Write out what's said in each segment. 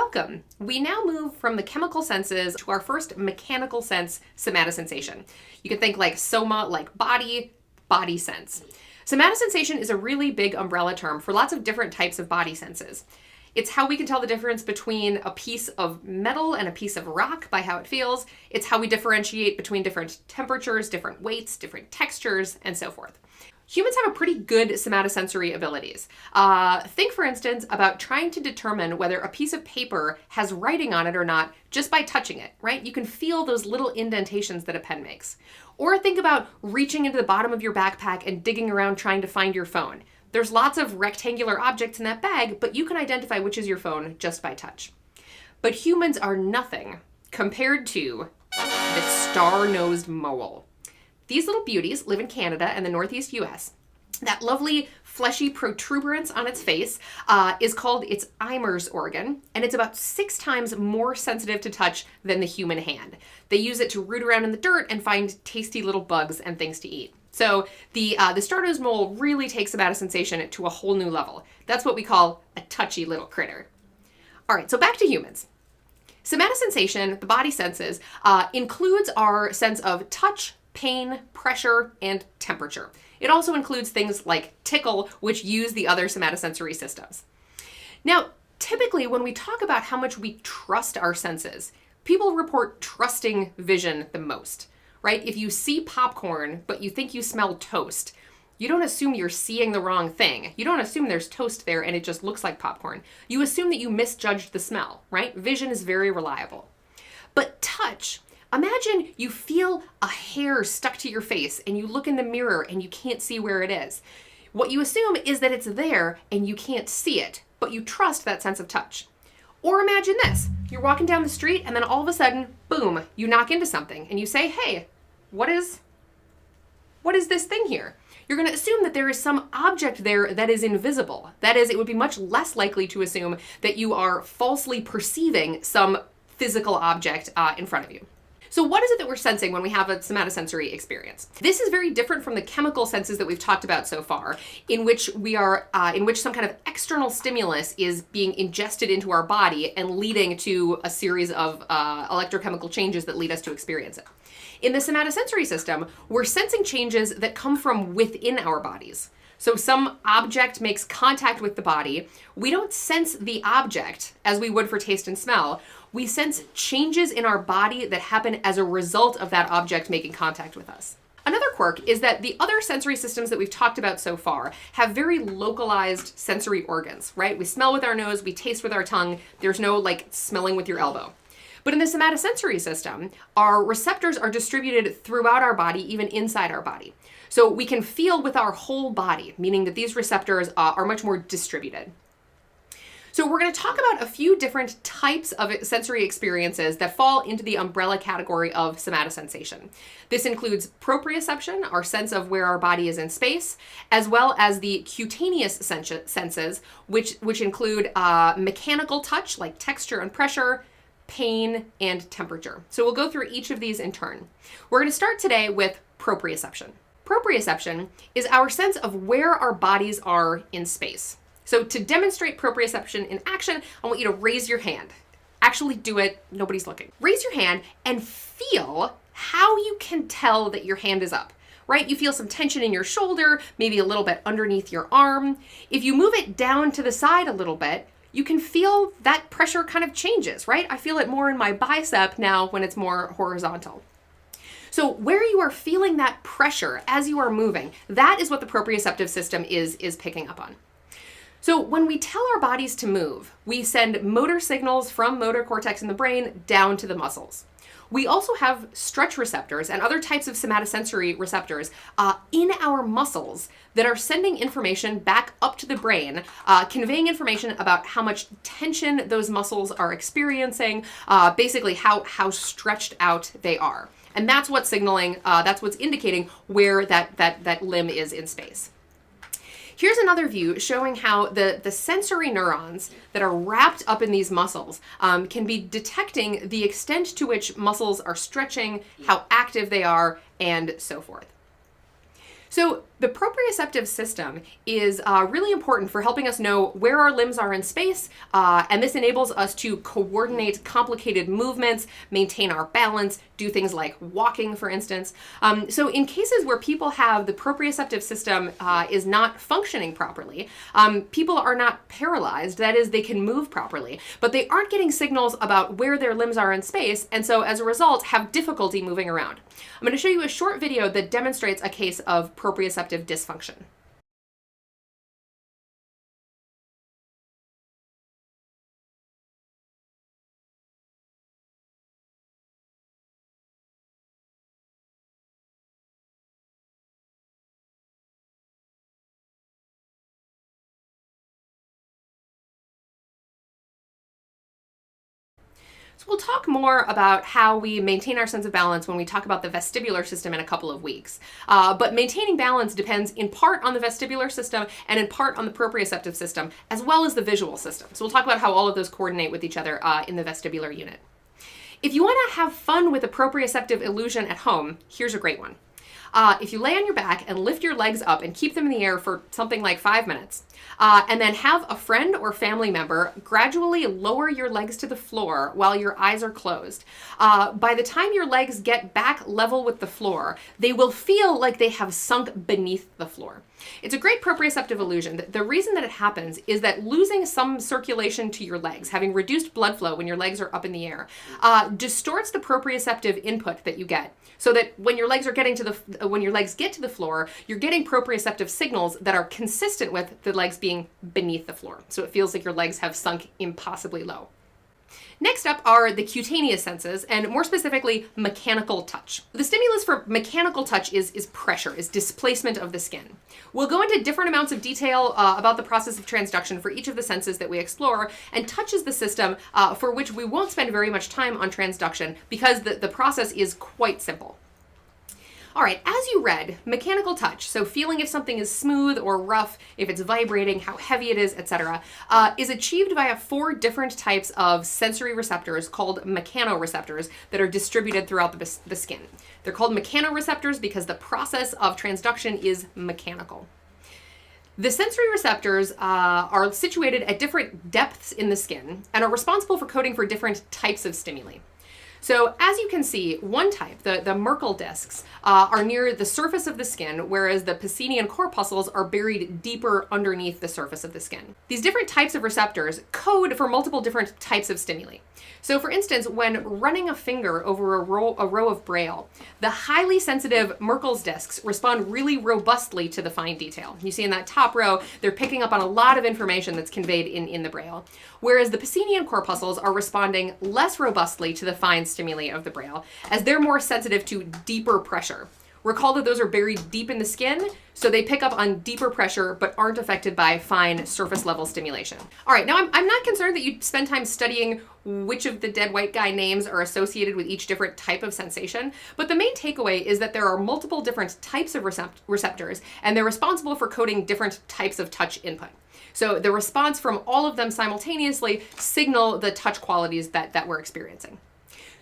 welcome. We now move from the chemical senses to our first mechanical sense, somatosensation. You can think like soma, like body, body sense. Somatosensation is a really big umbrella term for lots of different types of body senses. It's how we can tell the difference between a piece of metal and a piece of rock by how it feels. It's how we differentiate between different temperatures, different weights, different textures, and so forth. Humans have a pretty good somatosensory abilities. Think, for instance, about trying to determine whether a piece of paper has writing on it or not just by touching it, right? You can feel those little indentations that a pen makes. Or think about reaching into the bottom of your backpack and digging around trying to find your phone. There's lots of rectangular objects in that bag, but you can identify which is your phone just by touch. But humans are nothing compared to the star-nosed mole. These little beauties live in Canada and the Northeast US. That lovely fleshy protuberance on its face is called its Eimer's organ, and it's about 6 times more sensitive to touch than the human hand. They use it to root around in the dirt and find tasty little bugs and things to eat. So the star-nosed mole really takes somatosensation to a whole new level. That's what we call a touchy little critter. All right, so back to humans. Somatosensation, the body senses, includes our sense of touch, pain, pressure, and temperature. It also includes things like tickle, which use the other somatosensory systems. Now, typically when we talk about how much we trust our senses, people report trusting vision the most, right? If you see popcorn, but you think you smell toast, you don't assume you're seeing the wrong thing. You don't assume there's toast there and it just looks like popcorn. You assume that you misjudged the smell, right? Vision is very reliable. But touch, imagine you feel a hair stuck to your face and you look in the mirror and you can't see where it is. What you assume is that it's there and you can't see it, but you trust that sense of touch. Or imagine this, you're walking down the street and then all of a sudden, boom, you knock into something and you say, hey, what is this thing here? You're going to assume that there is some object there that is invisible. That is, it would be much less likely to assume that you are falsely perceiving some physical object in front of you. So what is it that we're sensing when we have a somatosensory experience? This is very different from the chemical senses that we've talked about so far, in which some kind of external stimulus is being ingested into our body and leading to a series of electrochemical changes that lead us to experience it. In the somatosensory system, we're sensing changes that come from within our bodies. So some object makes contact with the body. We don't sense the object as we would for taste and smell. We sense changes in our body that happen as a result of that object making contact with us. Another quirk is that the other sensory systems that we've talked about so far have very localized sensory organs, right? We smell with our nose, we taste with our tongue. There's no like smelling with your elbow. But in the somatosensory system, our receptors are distributed throughout our body, even inside our body. So we can feel with our whole body, meaning that these receptors are much more distributed. So we're going to talk about a few different types of sensory experiences that fall into the umbrella category of somatosensation. This includes proprioception, our sense of where our body is in space, as well as the cutaneous senses, which include mechanical touch, like texture and pressure, pain, and temperature. So we'll go through each of these in turn. We're going to start today with proprioception. Proprioception is our sense of where our bodies are in space. So to demonstrate proprioception in action, I want you to raise your hand. Actually do it, nobody's looking. Raise your hand and feel how you can tell that your hand is up, right? You feel some tension in your shoulder, maybe a little bit underneath your arm. If you move it down to the side a little bit, you can feel that pressure kind of changes, right? I feel it more in my bicep now when it's more horizontal. So where you are feeling that pressure as you are moving, that is what the proprioceptive system is picking up on. So when we tell our bodies to move, we send motor signals from motor cortex in the brain down to the muscles. We also have stretch receptors and other types of somatosensory receptors in our muscles that are sending information back up to the brain, conveying information about how much tension those muscles are experiencing, basically how stretched out they are. And that's what's signaling, that's what's indicating where that limb is in space. Here's another view showing how the sensory neurons that are wrapped up in these muscles can be detecting the extent to which muscles are stretching, how active they are, and so forth. So The proprioceptive system is really important for helping us know where our limbs are in space, and this enables us to coordinate complicated movements, maintain our balance, do things like walking, for instance. So in cases where people have the proprioceptive system is not functioning properly, people are not paralyzed, that is, they can move properly, but they aren't getting signals about where their limbs are in space, and so as a result have difficulty moving around. I'm going to show you a short video that demonstrates a case of proprioceptive dysfunction. So we'll talk more about how we maintain our sense of balance when we talk about the vestibular system in a couple of weeks. But maintaining balance depends in part on the vestibular system and in part on the proprioceptive system, as well as the visual system. So we'll talk about how all of those coordinate with each other in the vestibular unit. If you want to have fun with a proprioceptive illusion at home, here's a great one. If you lay on your back and lift your legs up and keep them in the air for something like 5 minutes, and then have a friend or family member gradually lower your legs to the floor while your eyes are closed. By the time your legs get back level with the floor, they will feel like they have sunk beneath the floor. It's a great proprioceptive illusion. The reason that it happens is that losing some circulation to your legs, having reduced blood flow when your legs are up in the air, distorts the proprioceptive input that you get. So that when your legs get to the floor, you're getting proprioceptive signals that are consistent with the legs being beneath the floor. So it feels like your legs have sunk impossibly low. Next up are the cutaneous senses, and more specifically, mechanical touch. The stimulus for mechanical touch is pressure, is displacement of the skin. We'll go into different amounts of detail about the process of transduction for each of the senses that we explore, and touch is the system for which we won't spend very much time on transduction because the process is quite simple. All right, as you read, mechanical touch, so feeling if something is smooth or rough, if it's vibrating, how heavy it is, etc., is achieved via 4 different types of sensory receptors called mechanoreceptors that are distributed throughout the skin. They're called mechanoreceptors because the process of transduction is mechanical. The sensory receptors are situated at different depths in the skin and are responsible for coding for different types of stimuli. So as you can see, one type, the Merkel discs, are near the surface of the skin, whereas the Pacinian corpuscles are buried deeper underneath the surface of the skin. These different types of receptors code for multiple different types of stimuli. So for instance, when running a finger over a row of braille, the highly sensitive Merkel's discs respond really robustly to the fine detail. You see in that top row, they're picking up on a lot of information that's conveyed in the braille, whereas the Pacinian corpuscles are responding less robustly to the fine stimuli of the braille, as they're more sensitive to deeper pressure. Recall that those are buried deep in the skin, so they pick up on deeper pressure but aren't affected by fine surface level stimulation. All right, now I'm not concerned that you spend time studying which of the dead white guy names are associated with each different type of sensation, but the main takeaway is that there are multiple different types of receptors, and they're responsible for coding different types of touch input. So the response from all of them simultaneously signal the touch qualities that we're experiencing.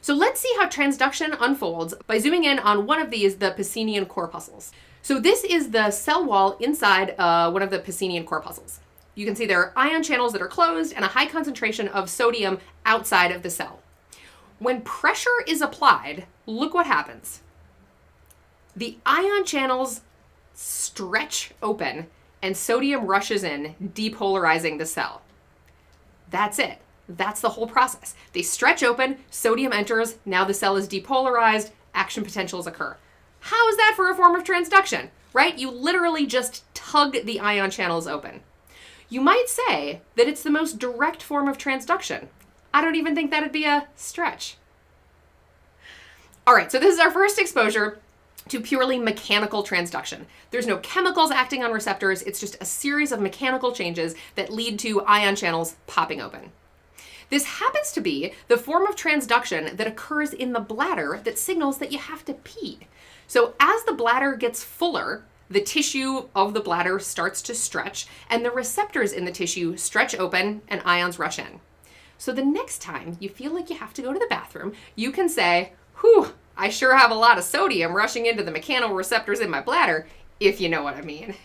So let's see how transduction unfolds by zooming in on one of these, the Pacinian corpuscles. So this is the cell wall inside one of the Pacinian corpuscles. You can see there are ion channels that are closed and a high concentration of sodium outside of the cell. When pressure is applied, look what happens. The ion channels stretch open and sodium rushes in, depolarizing the cell. That's it. That's the whole process. They stretch open, sodium enters, now the cell is depolarized, action potentials occur. How is that for a form of transduction, right? You literally just tug the ion channels open. You might say that it's the most direct form of transduction. I don't even think that'd be a stretch. All right, so this is our first exposure to purely mechanical transduction. There's no chemicals acting on receptors, it's just a series of mechanical changes that lead to ion channels popping open. This happens to be the form of transduction that occurs in the bladder that signals that you have to pee. So as the bladder gets fuller, the tissue of the bladder starts to stretch, and the receptors in the tissue stretch open and ions rush in. So the next time you feel like you have to go to the bathroom, you can say, whew, I sure have a lot of sodium rushing into the mechanoreceptors in my bladder. if you know what I mean.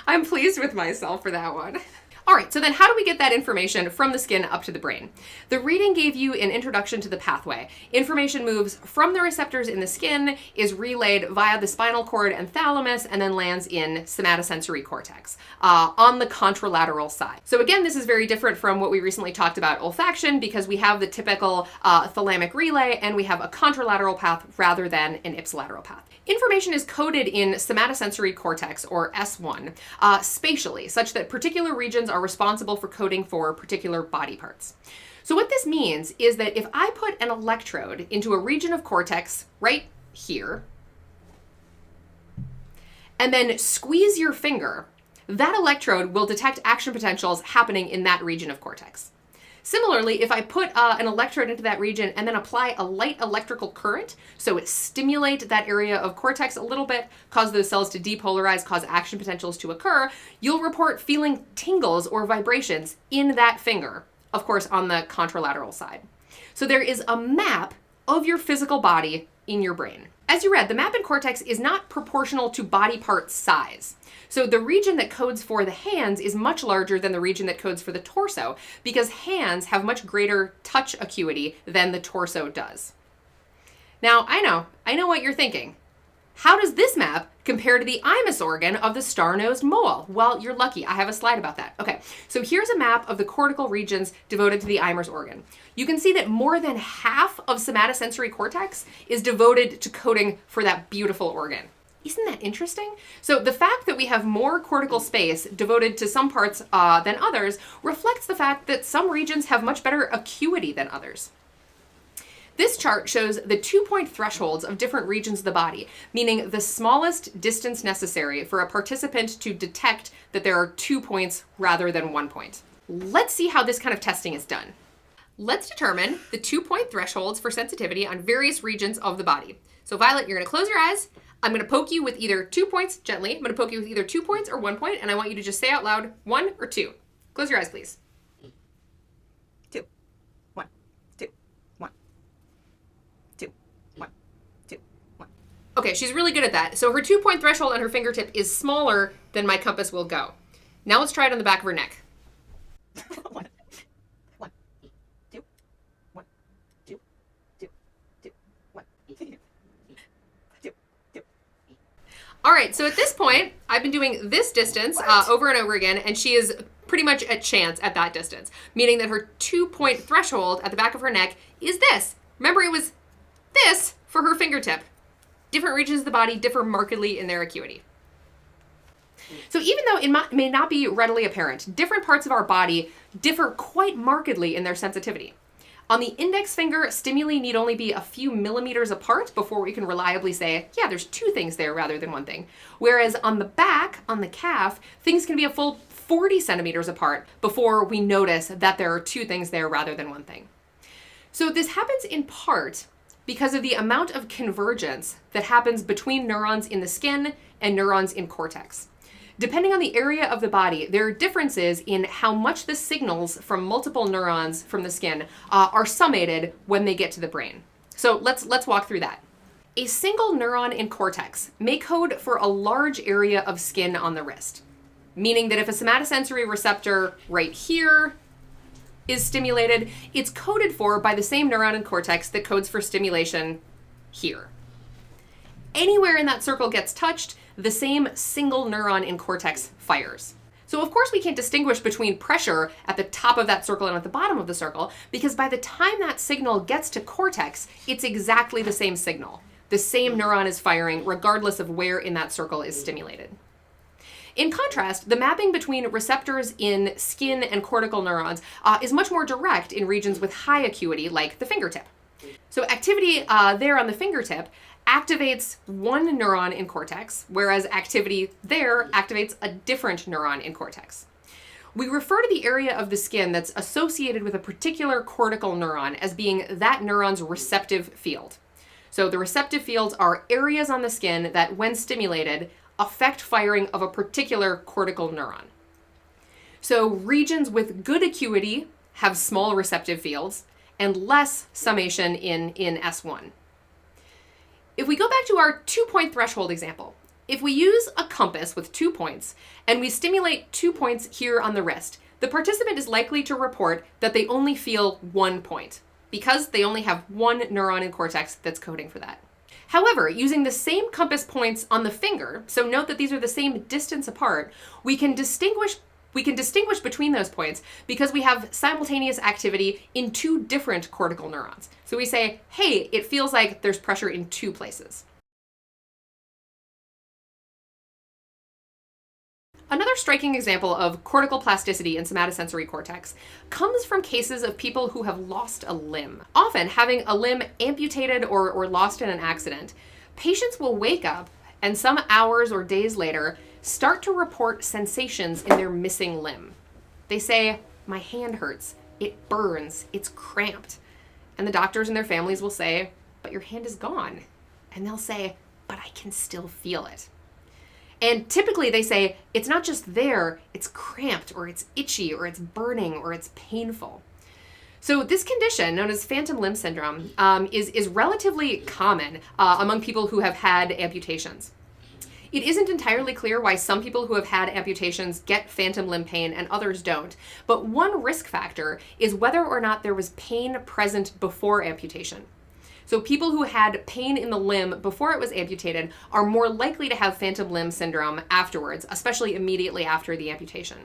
I'm pleased with myself for that one. All right, so then how do we get that information from the skin up to the brain? The reading gave you an introduction to the pathway. Information moves from the receptors in the skin, is relayed via the spinal cord and thalamus, and then lands in somatosensory cortex on the contralateral side. So again, this is very different from what we recently talked about olfaction, because we have the typical thalamic relay and we have a contralateral path rather than an ipsilateral path. Information is coded in somatosensory cortex, or S1, spatially, such that particular regions are responsible for coding for particular body parts. So what this means is that if I put an electrode into a region of cortex right here, and then squeeze your finger, that electrode will detect action potentials happening in that region of cortex. Similarly, if I put an electrode into that region and then apply a light electrical current, so it stimulates that area of cortex a little bit, cause those cells to depolarize, cause action potentials to occur, you'll report feeling tingles or vibrations in that finger, of course, on the contralateral side. So there is a map of your physical body in your brain. As you read, the map in cortex is not proportional to body part size. So the region that codes for the hands is much larger than the region that codes for the torso, because hands have much greater touch acuity than the torso does. Now, I know what you're thinking. How does this map compare to the imus organ of the star-nosed mole? Well, you're lucky. I have a slide about that. Okay, so here's a map of the cortical regions devoted to the imus organ. You can see that more than half of somatosensory cortex is devoted to coding for that beautiful organ. Isn't that interesting? So the fact that we have more cortical space devoted to some parts than others reflects the fact that some regions have much better acuity than others. This chart shows the 2-point thresholds of different regions of the body, meaning the smallest distance necessary for a participant to detect that there are 2 points rather than 1 point. Let's see how this kind of testing is done. Let's determine the 2-point thresholds for sensitivity on various regions of the body. So Violet, you're gonna close your eyes. I'm gonna poke you with either 2 points, gently. I'm gonna poke you with either 2 points or 1 point, and I want you to just say out loud 1 or 2. Close your eyes, please. 2, 1, 2, 1, 2, 1, 2, 1. Okay, she's really good at that. So her 2-point threshold on her fingertip is smaller than my compass will go. Now let's try it on the back of her neck. 1, 1, 2, 1, 2, 2, 2, 1, 2. All right, so at this point, I've been doing this distance over and over again, and she is pretty much at chance at that distance, meaning that her 2-point threshold at the back of her neck is this. Remember, it was this for her fingertip. Different regions of the body differ markedly in their acuity. So even though it may not be readily apparent, different parts of our body differ quite markedly in their sensitivity. On the index finger, stimuli need only be a few millimeters apart before we can reliably say, yeah, there's 2 things there rather than 1 thing. Whereas on the back, on the calf, things can be a full 40 centimeters apart before we notice that there are 2 things there rather than 1 thing. So this happens in part because of the amount of convergence that happens between neurons in the skin and neurons in cortex. Depending on the area of the body, there are differences in how much the signals from multiple neurons from the skin are summated when they get to the brain. So let's walk through that. A single neuron in cortex may code for a large area of skin on the wrist, meaning that if a somatosensory receptor right here is stimulated, it's coded for by the same neuron in cortex that codes for stimulation here. Anywhere in that circle gets touched, the same single neuron in cortex fires. So of course we can't distinguish between pressure at the top of that circle and at the bottom of the circle, because by the time that signal gets to cortex, it's exactly the same signal. The same neuron is firing regardless of where in that circle is stimulated. In contrast, the mapping between receptors in skin and cortical neurons is much more direct in regions with high acuity, like the fingertip. So activity there on the fingertip activates one neuron in cortex, whereas activity there activates a different neuron in cortex. We refer to the area of the skin that's associated with a particular cortical neuron as being that neuron's receptive field. So the receptive fields are areas on the skin that, when stimulated, affect firing of a particular cortical neuron. So regions with good acuity have small receptive fields and less summation in S1. If we go back to our 2-point threshold example, if we use a compass with 2 points and we stimulate 2 points here on the wrist, the participant is likely to report that they only feel 1 point because they only have one neuron in cortex that's coding for that. However, using the same compass points on the finger, so note that these are the same distance apart, we can distinguish between those points because we have simultaneous activity in 2 different cortical neurons. So we say, hey, it feels like there's pressure in 2 places. Another striking example of cortical plasticity in somatosensory cortex comes from cases of people who have lost a limb. Often, having a limb amputated or lost in an accident, patients will wake up and some hours or days later start to report sensations in their missing limb. They say, my hand hurts, it burns, it's cramped. And the doctors and their families will say, but your hand is gone. And they'll say, but I can still feel it. And typically they say, it's not just there, it's cramped, or it's itchy, or it's burning, or it's painful. So this condition, known as phantom limb syndrome, is relatively common among people who have had amputations. It isn't entirely clear why some people who have had amputations get phantom limb pain and others don't, but one risk factor is whether or not there was pain present before amputation. So people who had pain in the limb before it was amputated are more likely to have phantom limb syndrome afterwards, especially immediately after the amputation.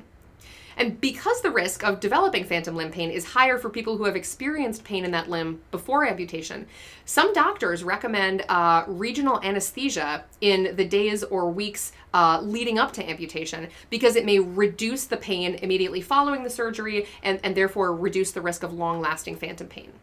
And because the risk of developing phantom limb pain is higher for people who have experienced pain in that limb before amputation, some doctors recommend regional anesthesia in the days or weeks leading up to amputation because it may reduce the pain immediately following the surgery and therefore reduce the risk of long-lasting phantom pain.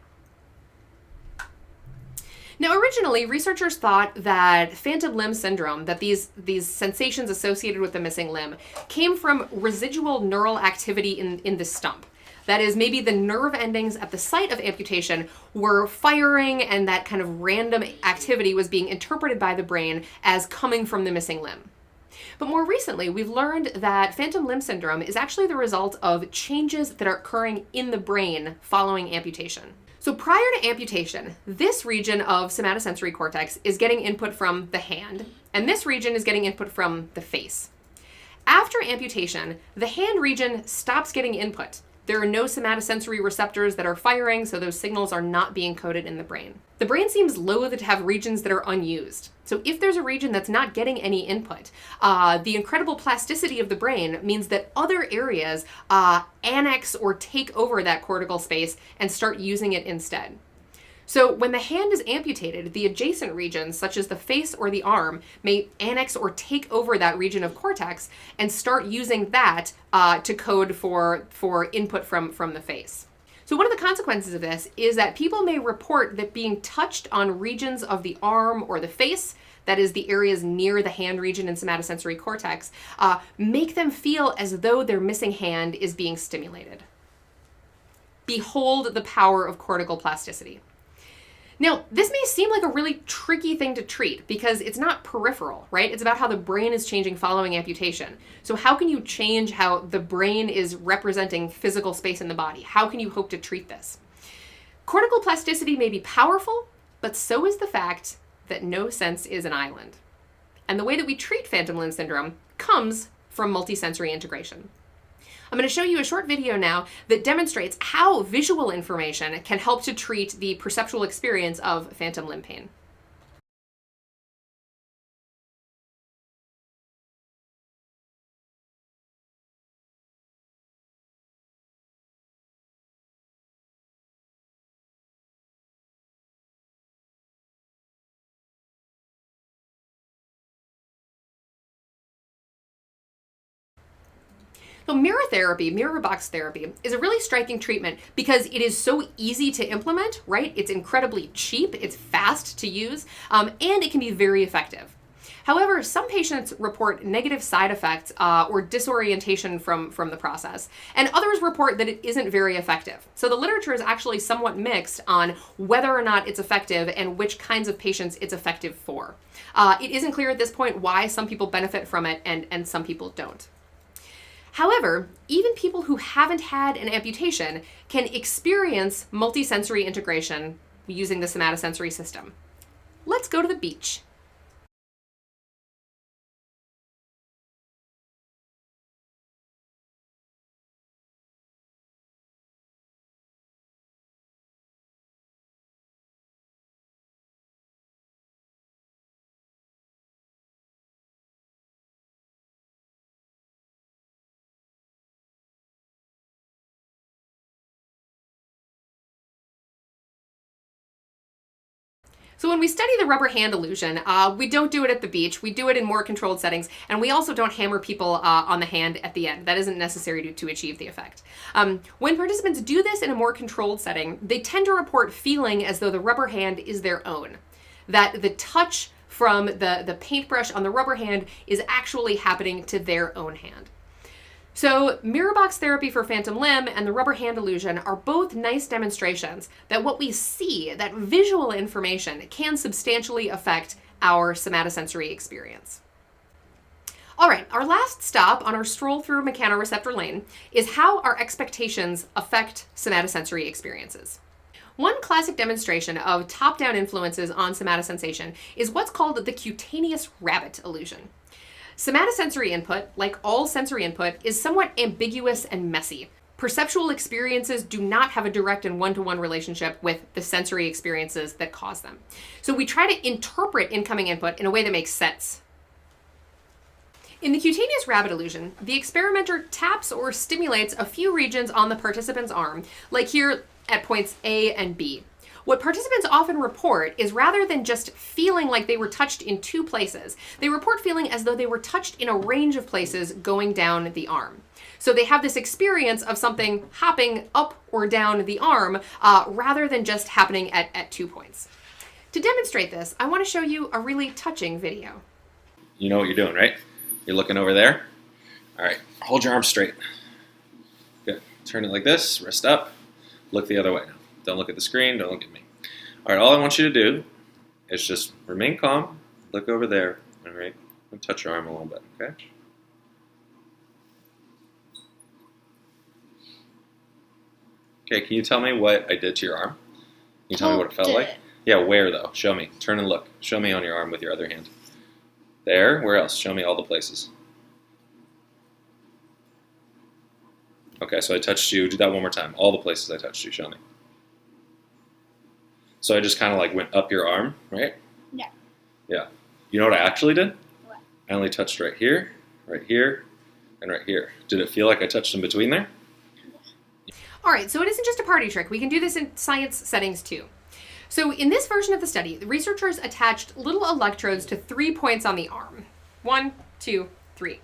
Now, originally, researchers thought that phantom limb syndrome, that these sensations associated with the missing limb, came from residual neural activity in the stump. That is, maybe the nerve endings at the site of amputation were firing and that kind of random activity was being interpreted by the brain as coming from the missing limb. But more recently, we've learned that phantom limb syndrome is actually the result of changes that are occurring in the brain following amputation. So prior to amputation, this region of somatosensory cortex is getting input from the hand, and this region is getting input from the face. After amputation, the hand region stops getting input. There are no somatosensory receptors that are firing, so those signals are not being coded in the brain. The brain seems loath to have regions that are unused. So if there's a region that's not getting any input, the incredible plasticity of the brain means that other areas annex or take over that cortical space and start using it instead. So when the hand is amputated, the adjacent regions, such as the face or the arm, may annex or take over that region of cortex and start using that to code for input from the face. So one of the consequences of this is that people may report that being touched on regions of the arm or the face, that is the areas near the hand region in somatosensory cortex, make them feel as though their missing hand is being stimulated. Behold the power of cortical plasticity. Now, this may seem like a really tricky thing to treat because it's not peripheral, right? It's about how the brain is changing following amputation. So how can you change how the brain is representing physical space in the body? How can you hope to treat this? Cortical plasticity may be powerful, but so is the fact that no sense is an island. And the way that we treat phantom limb syndrome comes from multisensory integration. I'm going to show you a short video now that demonstrates how visual information can help to treat the perceptual experience of phantom limb pain. So mirror therapy, mirror box therapy, is a really striking treatment because it is so easy to implement, right? It's incredibly cheap, it's fast to use, and it can be very effective. However, some patients report negative side effects or disorientation from the process, and others report that it isn't very effective. So the literature is actually somewhat mixed on whether or not it's effective and which kinds of patients it's effective for. It isn't clear at this point why some people benefit from it and some people don't. However, even people who haven't had an amputation can experience multisensory integration using the somatosensory system. Let's go to the beach. So when we study the rubber hand illusion, we don't do it at the beach. We do it in more controlled settings, and we also don't hammer people on the hand at the end. That isn't necessary to achieve the effect. When participants do this in a more controlled setting, they tend to report feeling as though the rubber hand is their own, that the touch from the paintbrush on the rubber hand is actually happening to their own hand. So mirror box therapy for phantom limb and the rubber hand illusion are both nice demonstrations that what we see, that visual information, can substantially affect our somatosensory experience. All right, our last stop on our stroll through mechanoreceptor lane is how our expectations affect somatosensory experiences. One classic demonstration of top-down influences on somatosensation is what's called the cutaneous rabbit illusion. Somatosensory input, like all sensory input, is somewhat ambiguous and messy. Perceptual experiences do not have a direct and one-to-one relationship with the sensory experiences that cause them. So we try to interpret incoming input in a way that makes sense. In the cutaneous rabbit illusion, the experimenter taps or stimulates a few regions on the participant's arm, like here at points A and B. What participants often report is rather than just feeling like they were touched in two places, they report feeling as though they were touched in a range of places going down the arm. So they have this experience of something hopping up or down the arm rather than just happening at 2 points. To demonstrate this, I want to show you a really touching video. You know what you're doing, right? You're looking over there. All right, hold your arm straight. Good. Turn it like this, wrist up, look the other way now. Don't look at the screen, don't look at me. All right, all I want you to do is just remain calm, look over there, all right, and touch your arm a little bit, okay? Okay, can you tell me what I did to your arm? Can you tell me what it felt like? Yeah, where though? Show me. Turn and look. Show me on your arm with your other hand. There, where else? Show me all the places. Okay, so I touched you. Do that one more time. All the places I touched you, show me. So I just kind of like went up your arm, right? Yeah. Yeah. You know what I actually did? What? I only touched right here, and right here. Did it feel like I touched in between there? All right, so it isn't just a party trick. We can do this in science settings too. So in this version of the study, the researchers attached little electrodes to 3 points on the arm. 1, 2, 3.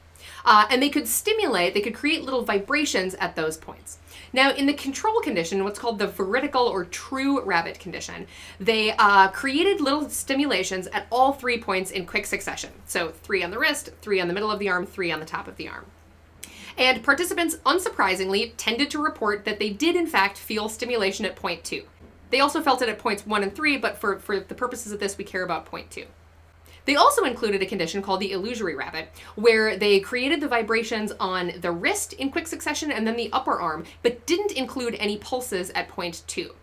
And they could create little vibrations at those points. Now, in the control condition, what's called the veridical or true rabbit condition, they created little stimulations at all 3 points in quick succession. So 3 on the wrist, 3 on the middle of the arm, 3 on the top of the arm. And participants, unsurprisingly, tended to report that they did in fact feel stimulation at point 2. They also felt it at points 1 and 3, but for the purposes of this, we care about point 2. They also included a condition called the illusory rabbit, where they created the vibrations on the wrist in quick succession and then the upper arm, but didn't include any pulses at point 2.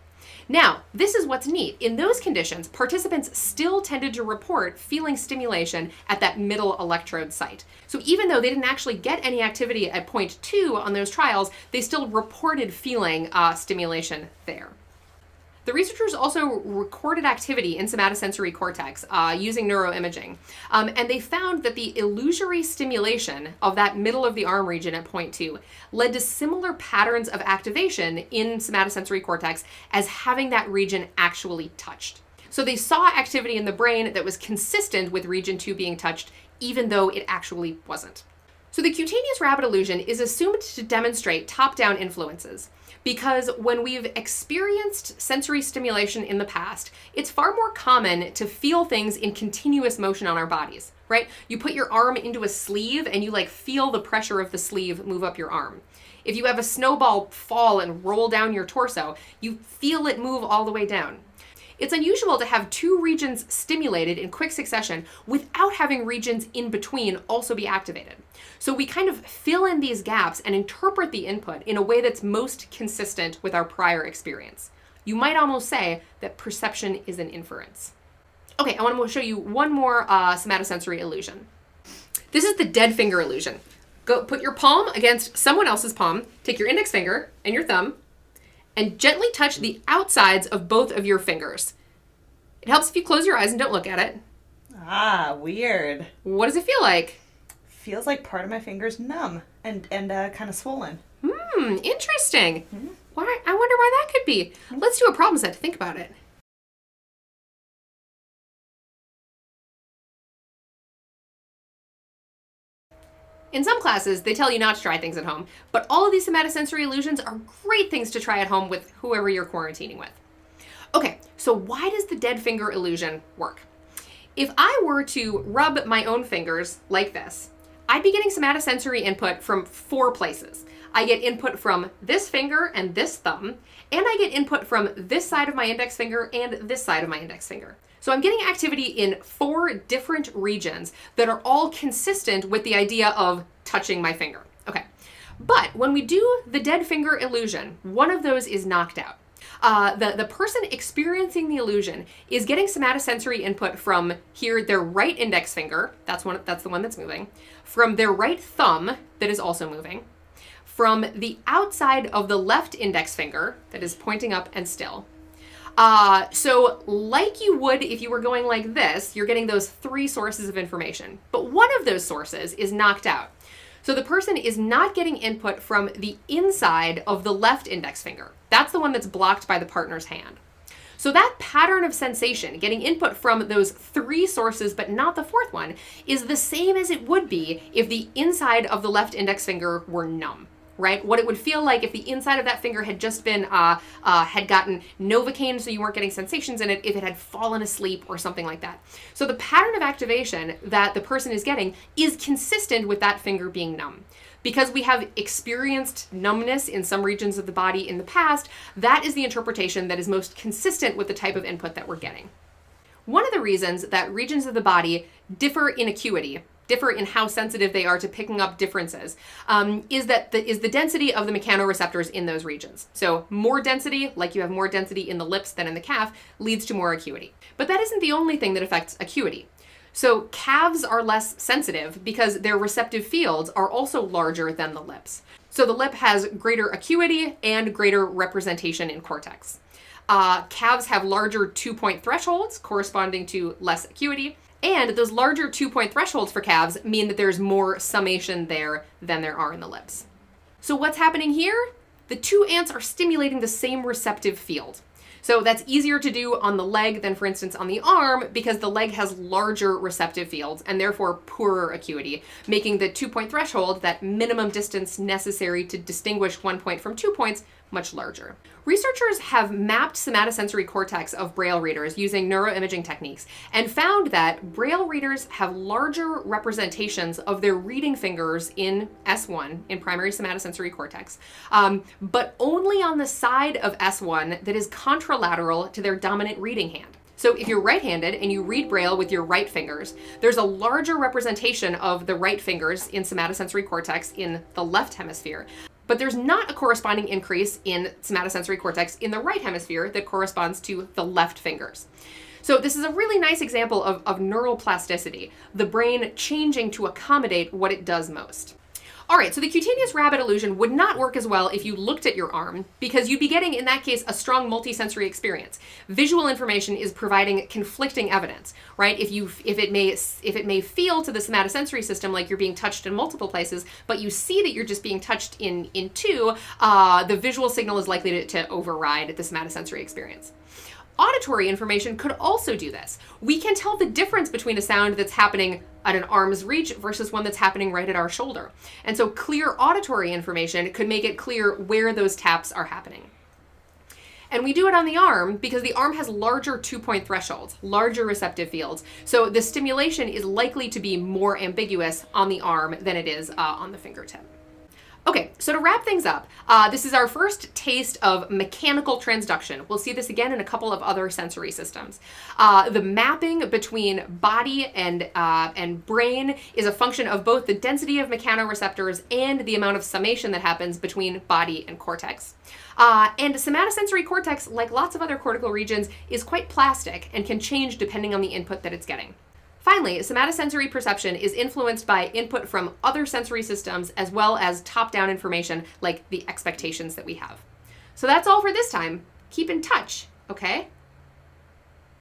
Now, this is what's neat. In those conditions, participants still tended to report feeling stimulation at that middle electrode site. So even though they didn't actually get any activity at point 2 on those trials, they still reported feeling stimulation there. The researchers also recorded activity in somatosensory cortex using neuroimaging, and they found that the illusory stimulation of that middle of the arm region at point 2 led to similar patterns of activation in somatosensory cortex as having that region actually touched. So they saw activity in the brain that was consistent with region 2 being touched, even though it actually wasn't. So the cutaneous rabbit illusion is assumed to demonstrate top-down influences, because when we've experienced sensory stimulation in the past, it's far more common to feel things in continuous motion on our bodies, right? You put your arm into a sleeve and you feel the pressure of the sleeve move up your arm. If you have a snowball fall and roll down your torso, you feel it move all the way down. It's unusual to have 2 regions stimulated in quick succession without having regions in between also be activated. So we kind of fill in these gaps and interpret the input in a way that's most consistent with our prior experience. You might almost say that perception is an inference. Okay, I want to show you one more somatosensory illusion. This is the dead finger illusion. Go put your palm against someone else's palm, take your index finger and your thumb, and gently touch the outsides of both of your fingers. It helps if you close your eyes and don't look at it. Ah, weird. What does it feel like? Feels like part of my finger's numb and kind of swollen. Interesting. Why? I wonder why that could be. Let's do a problem set to think about it. In some classes, they tell you not to try things at home, but all of these somatosensory illusions are great things to try at home with whoever you're quarantining with. Okay, so why does the dead finger illusion work? If I were to rub my own fingers like this, I'd be getting somatosensory input from 4 places. I get input from this finger and this thumb, and I get input from this side of my index finger and this side of my index finger. So I'm getting activity in 4 different regions that are all consistent with the idea of touching my finger. Okay, but when we do the dead finger illusion, one of those is knocked out. The person experiencing the illusion is getting somatosensory input from here, their right index finger, that's the one that's moving, from their right thumb that is also moving, from the outside of the left index finger that is pointing up and still. So like you would if you were going like this, you're getting those 3 sources of information, but one of those sources is knocked out. So the person is not getting input from the inside of the left index finger. That's the one that's blocked by the partner's hand. So that pattern of sensation, getting input from those 3 sources but not the 4th one, is the same as it would be if the inside of the left index finger were numb. Right? What it would feel like if the inside of that finger had just been, had gotten Novocaine so you weren't getting sensations in it, if it had fallen asleep or something like that. So the pattern of activation that the person is getting is consistent with that finger being numb. Because we have experienced numbness in some regions of the body in the past, that is the interpretation that is most consistent with the type of input that we're getting. One of the reasons that regions of the body differ in acuity, differ in how sensitive they are to picking up differences, is the density of the mechanoreceptors in those regions. So more density, like you have more density in the lips than in the calf, leads to more acuity. But that isn't the only thing that affects acuity. So calves are less sensitive because their receptive fields are also larger than the lips. So the lip has greater acuity and greater representation in cortex. Calves have larger 2-point thresholds corresponding to less acuity. And those larger 2-point thresholds for calves mean that there's more summation there than there are in the lips. So what's happening here? The 2 ants are stimulating the same receptive field. So that's easier to do on the leg than, for instance, on the arm, because the leg has larger receptive fields and therefore poorer acuity, making the 2-point threshold, that minimum distance necessary to distinguish 1 point from 2 points, much larger. Researchers have mapped somatosensory cortex of Braille readers using neuroimaging techniques and found that Braille readers have larger representations of their reading fingers in S1, in primary somatosensory cortex, but only on the side of S1 that is contralateral to their dominant reading hand. So if you're right-handed and you read Braille with your right fingers, there's a larger representation of the right fingers in somatosensory cortex in the left hemisphere. But there's not a corresponding increase in somatosensory cortex in the right hemisphere that corresponds to the left fingers. So this is a really nice example of neural plasticity, the brain changing to accommodate what it does most. All right, so the cutaneous rabbit illusion would not work as well if you looked at your arm, because you'd be getting, in that case, a strong multisensory experience. Visual information is providing conflicting evidence, right? If it may feel to the somatosensory system like you're being touched in multiple places, but you see that you're just being touched in 2, the visual signal is likely to override the somatosensory experience. Auditory information could also do this. We can tell the difference between a sound that's happening at an arm's reach versus one that's happening right at our shoulder. And so clear auditory information could make it clear where those taps are happening. And we do it on the arm because the arm has larger 2-point thresholds, larger receptive fields. So the stimulation is likely to be more ambiguous on the arm than it is on the fingertip. Okay, so to wrap things up, this is our first taste of mechanical transduction. We'll see this again in a couple of other sensory systems. The mapping between body and brain is a function of both the density of mechanoreceptors and the amount of summation that happens between body and cortex. And somatosensory cortex, like lots of other cortical regions, is quite plastic and can change depending on the input that it's getting. Finally, somatosensory perception is influenced by input from other sensory systems as well as top-down information like the expectations that we have. So that's all for this time. Keep in touch, okay?